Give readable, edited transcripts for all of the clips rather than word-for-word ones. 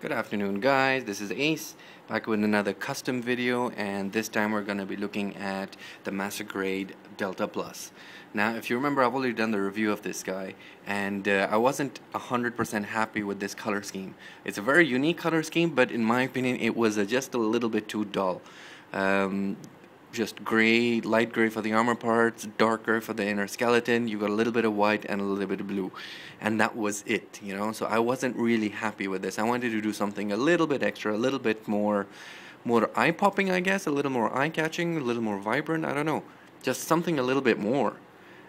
Good afternoon guys, this is Ace back with another custom video, and this time we're going to be looking at the Master Grade Delta Plus. Now if you remember, I've already done the review of this guy, and I wasn't 100% happy with this color scheme. It's a very unique color scheme, but in my opinion it was just a little bit too dull. Just gray, light gray for the armor parts, dark gray for the inner skeleton. You got a little bit of white and a little bit of blue, and that was it, you know. So I wasn't really happy with this. I wanted to do something a little bit extra, a little bit more eye-popping, I guess, a little more eye-catching, a little more vibrant. I don't know, just something a little bit more.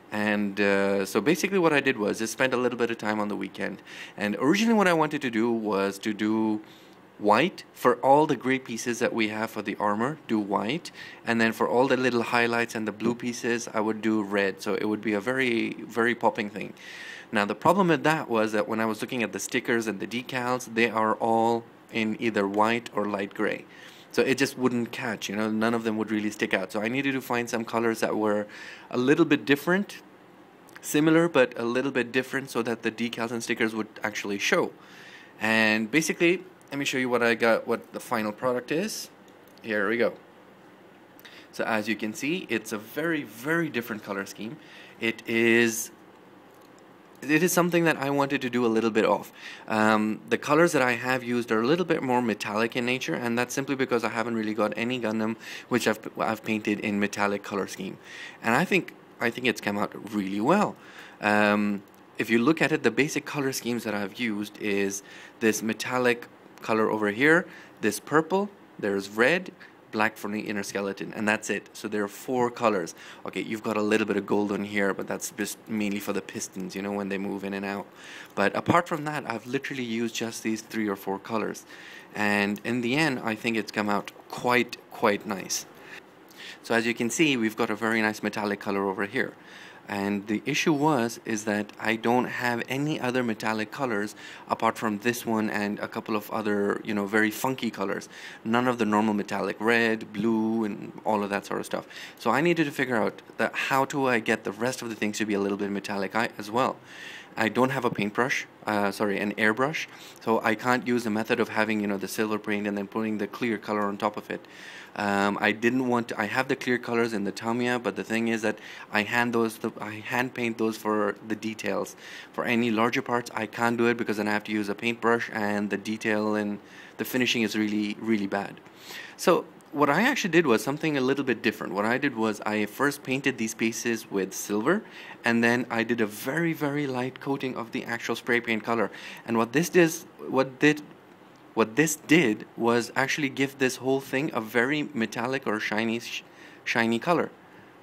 And so basically what I did was just spend a little bit of time on the weekend. And originally what I wanted to do was to do white for all the gray pieces that we have for the armor, do white, and then for all the little highlights and the blue pieces I would do red. So it would be a very popping thing. Now the problem with that was that when I was looking at the stickers and the decals, they are all in either white or light gray, so it just wouldn't catch, you know. None of them would really stick out. So I needed to find some colors that were a little bit different, similar but a little bit different, so that the decals and stickers would actually show. And basically, let me show you what I got, what the final product is. Here we go. So as you can see, it's a very different color scheme. It is something that I wanted to do a little bit of. The colors that I have used are a little bit more metallic in nature, and that's simply because I haven't really got any Gundam which I've painted in metallic color scheme. And I think it's come out really well. If you look at it, the basic color schemes that I've used is this metallic color over here, this purple, there's red, black for the inner skeleton, and that's it. So there are 4 colors. Okay, you've got a little bit of gold on here, but that's just mainly for the pistons, you know, when they move in and out. But apart from that, I've literally used just these 3 or 4 colors, and in the end I think it's come out quite nice. So as you can see, we've got a very nice metallic color over here. And the issue is that I don't have any other metallic colors apart from this one and a couple of other, you know, very funky colors. None of the normal metallic red, blue, and all of that sort of stuff. So I needed to figure out that how do I get the rest of the things to be a little bit metallic as well. I don't have a paintbrush, an airbrush, so I can't use the method of having, you know, the silver paint and then putting the clear color on top of it. I didn't want to. I have the clear colors in the Tamiya, but the thing is that I hand paint those for the details. For any larger parts, I can't do it because then I have to use a paintbrush, and the detail and the finishing is really bad. So what I actually did was something a little bit different. What I did was I first painted these pieces with silver, and then I did a very light coating of the actual spray paint color. And what this did was actually give this whole thing a very metallic or shiny color.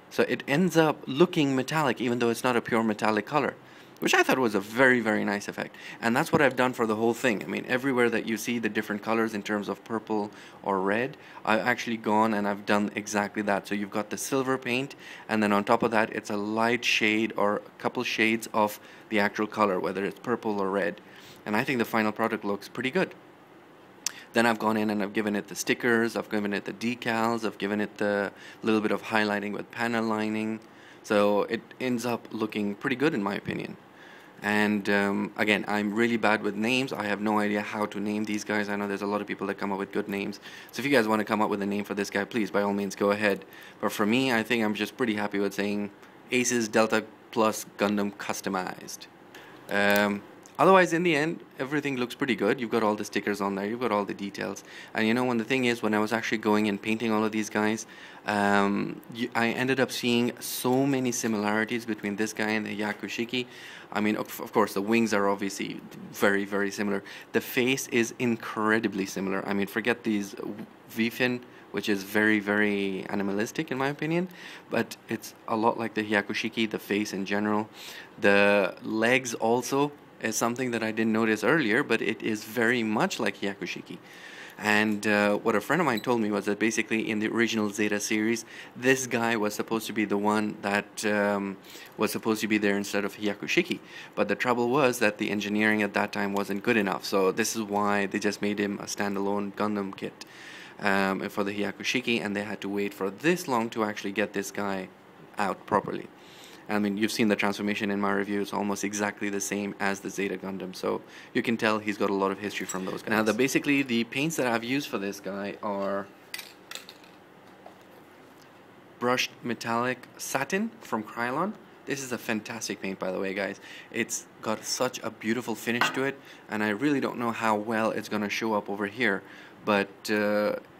So it ends up looking metallic even though it's not a pure metallic color, which I thought was a very nice effect. And that's what I've done for the whole thing. I mean, everywhere that you see the different colors in terms of purple or red, I've actually gone and I've done exactly that. So you've got the silver paint, and then on top of that it's a light shade or a couple shades of the actual color, whether it's purple or red. And I think the final product looks pretty good. Then I've gone in and I've given it the stickers, I've given it the decals, I've given it the little bit of highlighting with panel lining. So it ends up looking pretty good in my opinion. And again, I'm really bad with names. I have no idea how to name these guys. I know there's a lot of people that come up with good names. So if you guys want to come up with a name for this guy, please, by all means, go ahead. But for me, I think I'm just pretty happy with saying Ace's Delta Plus Gundam Customized. Otherwise, in the end, everything looks pretty good. You've got all the stickers on there, you've got all the details. And you know, when the thing is, when I was actually going and painting all of these guys, I ended up seeing so many similarities between this guy and the Yakushiki. I mean, of course, the wings are obviously very similar. The face is incredibly similar. I mean, forget these V-fin, which is very animalistic in my opinion, but it's a lot like the Hyakushiki, the face in general. The legs also is something that I didn't notice earlier, but it is very much like Hyakushiki. And what a friend of mine told me was that basically in the original Zeta series, this guy was supposed to be the one that was supposed to be there instead of Hyakushiki. But the trouble was that the engineering at that time wasn't good enough, so this is why they just made him a standalone Gundam kit for the Hyakushiki, and they had to wait for this long to actually get this guy out properly. I mean, you've seen the transformation in my review. It's almost exactly the same as the Zeta Gundam, so you can tell he's got a lot of history from those guys. Now, basically the paints that I've used for this guy are brushed metallic satin from Krylon. This is a fantastic paint, by the way, guys. It's got such a beautiful finish to it, and I really don't know how well it's going to show up over here, but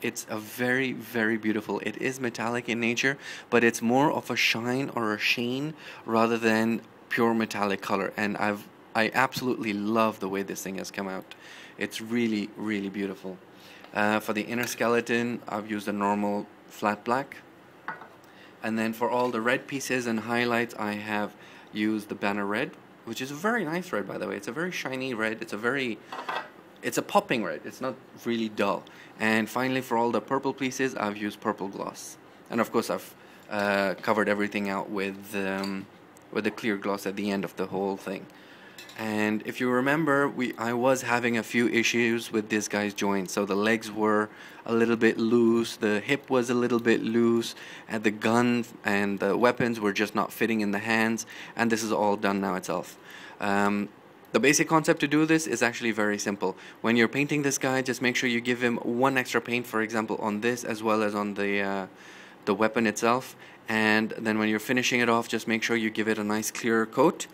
it's a very, very beautiful. It is metallic in nature, but it's more of a shine or a sheen rather than pure metallic color, and I absolutely love the way this thing has come out. It's really, really beautiful. For the inner skeleton, I've used a normal flat black. And then for all the red pieces and highlights, I have used the banner red, which is a very nice red, by the way. It's a very shiny red. It's a popping red. It's not really dull. And finally, for all the purple pieces, I've used purple gloss. And of course, I've covered everything out with the clear gloss at the end of the whole thing. And if you remember, I was having a few issues with this guy's joints. So the legs were a little bit loose, the hip was a little bit loose, and the gun and the weapons were just not fitting in the hands, and this is all done now itself. The basic concept to do this is actually very simple. When you're painting this guy, just make sure you give him one extra paint, for example, on this as well as on the weapon itself. And then when you're finishing it off, just make sure you give it a nice clear coat.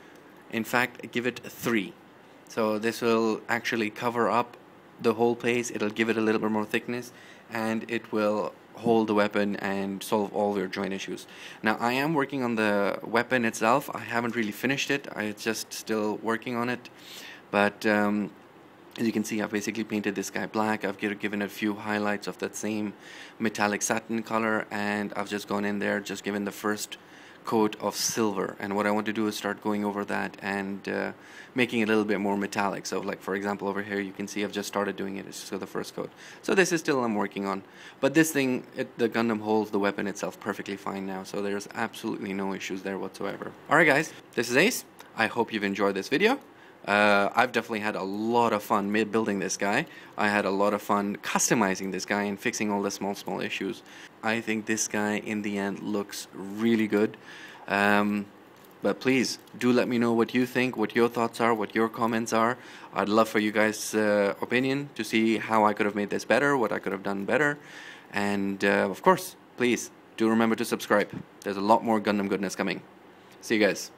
In fact, give it 3. So this will actually cover up the whole place. It'll give it a little bit more thickness, and it will hold the weapon and solve all your joint issues. Now, I am working on the weapon itself. I haven't really finished it. I'm just still working on it. But as you can see, I've basically painted this guy black. I've given it a few highlights of that same metallic satin color, and I've just gone in there, just given the first coat of silver, and what I want to do is start going over that and making it a little bit more metallic. So like, for example, over here you can see I've just started doing it. It's just the first coat. So this is still I'm working on, but this thing, the Gundam holds the weapon itself perfectly fine now, so there's absolutely no issues there whatsoever. Alright guys, this is Ace. I hope you've enjoyed this video. I've definitely had a lot of fun building this guy. I had a lot of fun customizing this guy and fixing all the small issues. I think this guy in the end looks really good. But please do let me know what you think, what your thoughts are, what your comments are. I'd love for you guys' opinion to see how I could have made this better, what I could have done better. And of course, please do remember to subscribe. There's a lot more Gundam goodness coming. See you guys.